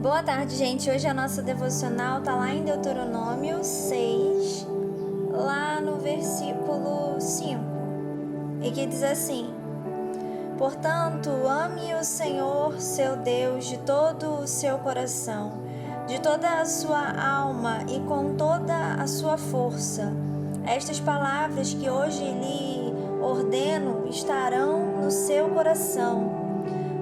Boa tarde, gente. Hoje a nossa devocional tá lá em Deuteronômio 6, lá no versículo 5, e que diz assim: Portanto, ame o Senhor, seu Deus, de todo o seu coração, de toda a sua alma e com toda a sua força. Estas palavras que hoje lhe ordeno estarão no seu coração.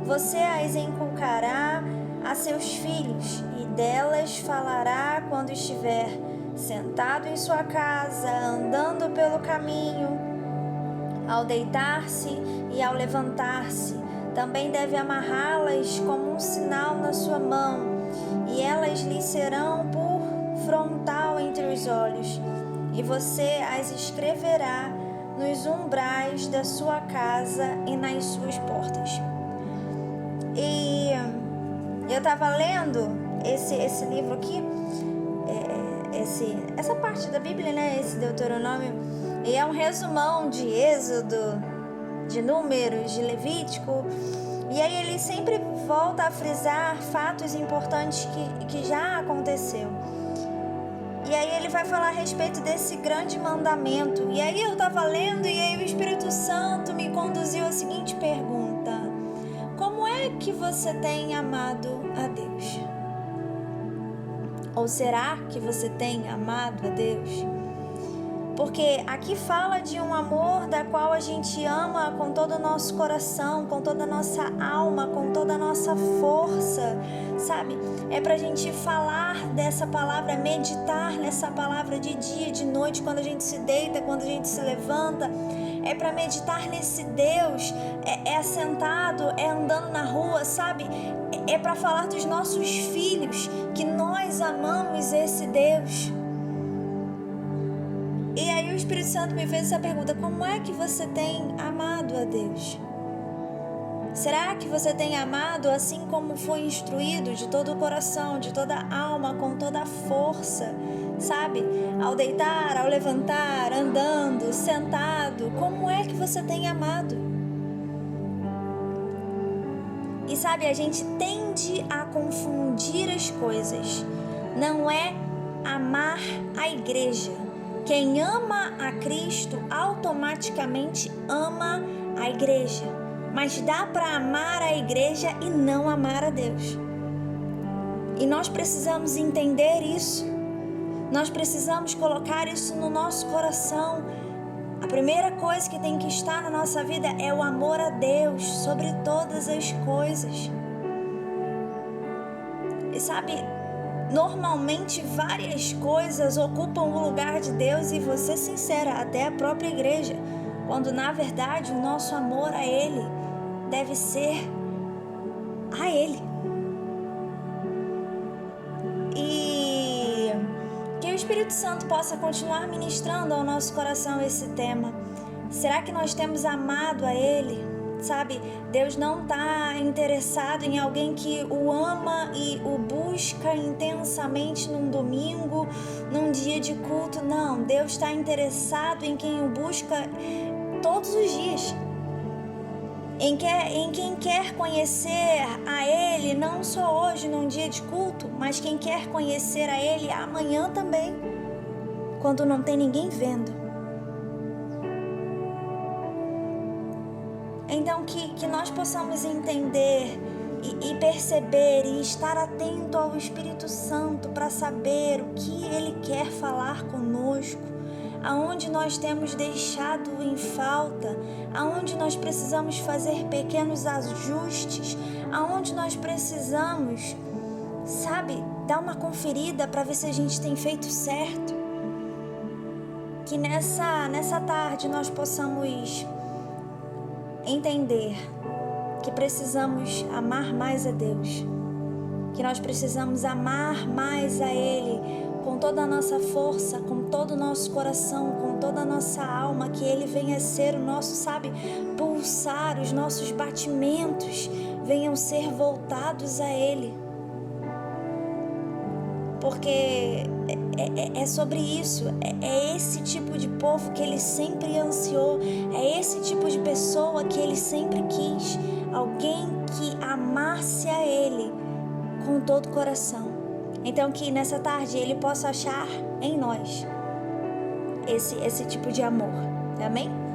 Você as inculcará a seus filhos, e delas falará quando estiver sentado em sua casa, andando pelo caminho, ao deitar-se e ao levantar-se. Também deve amarrá-las como um sinal na sua mão, e elas lhe serão por frontal entre os olhos, e você as escreverá nos umbrais da sua casa e nas suas portas. E eu estava lendo esse livro aqui, essa parte da Bíblia, né? Esse Deuteronômio, e é um resumão de Êxodo, de Números, de Levítico. E aí ele sempre volta a frisar fatos importantes que já aconteceu. E aí ele vai falar a respeito desse grande mandamento. E aí eu estava lendo e aí o Espírito Santo me conduziu à seguinte pergunta: como é que você tem amado a Deus? Ou será que você tem amado a Deus? Porque aqui fala de um amor da qual a gente ama com todo o nosso coração, com toda a nossa alma, com toda a nossa força, sabe? É pra gente falar dessa palavra, meditar nessa palavra de dia e de noite, quando a gente se deita, quando a gente se levanta. É para meditar nesse Deus, é sentado, é andando na rua, sabe? É para falar dos nossos filhos, que nós amamos esse Deus. E aí o Espírito Santo me fez essa pergunta: como é que você tem amado a Deus? Será que você tem amado assim como foi instruído, de todo o coração, de toda a alma, com toda a força, sabe? Ao deitar, ao levantar, andando, sentado, como é que você tem amado? E sabe, a gente tende a confundir as coisas. Não é amar a igreja. Quem ama a Cristo automaticamente ama a igreja. Mas dá para amar a igreja e não amar a Deus. E nós precisamos entender isso. Nós precisamos colocar isso no nosso coração. A primeira coisa que tem que estar na nossa vida é o amor a Deus sobre todas as coisas. E sabe, normalmente várias coisas ocupam o lugar de Deus, e vou ser sincera, até a própria igreja, quando na verdade o nosso amor a Ele deve ser a Ele. E que o Espírito Santo possa continuar ministrando ao nosso coração esse tema. Será que nós temos amado a Ele? Sabe, Deus não está interessado em alguém que o ama e o busca intensamente num domingo, num dia de culto. Não, Deus está interessado em quem o busca todos os dias. Em quem quer conhecer a Ele, não só hoje num dia de culto, mas quem quer conhecer a Ele amanhã também, quando não tem ninguém vendo. Então que nós possamos entender e perceber e estar atento ao Espírito Santo para saber o que Ele quer falar conosco, aonde nós temos deixado em falta, aonde nós precisamos fazer pequenos ajustes, aonde nós precisamos, sabe, dar uma conferida para ver se a gente tem feito certo. Que nessa tarde nós possamos entender que precisamos amar mais a Deus, que nós precisamos amar mais a Ele com toda a nossa força, com todo o nosso coração, com toda a nossa alma, que Ele venha ser o nosso, sabe, pulsar, os nossos batimentos venham ser voltados a Ele. Porque é sobre isso, é esse tipo de povo que Ele sempre ansiou, é esse tipo de pessoa que Ele sempre quis, alguém que amasse a Ele com com todo o coração. Então que nessa tarde Ele possa achar em nós esse tipo de amor. Amém?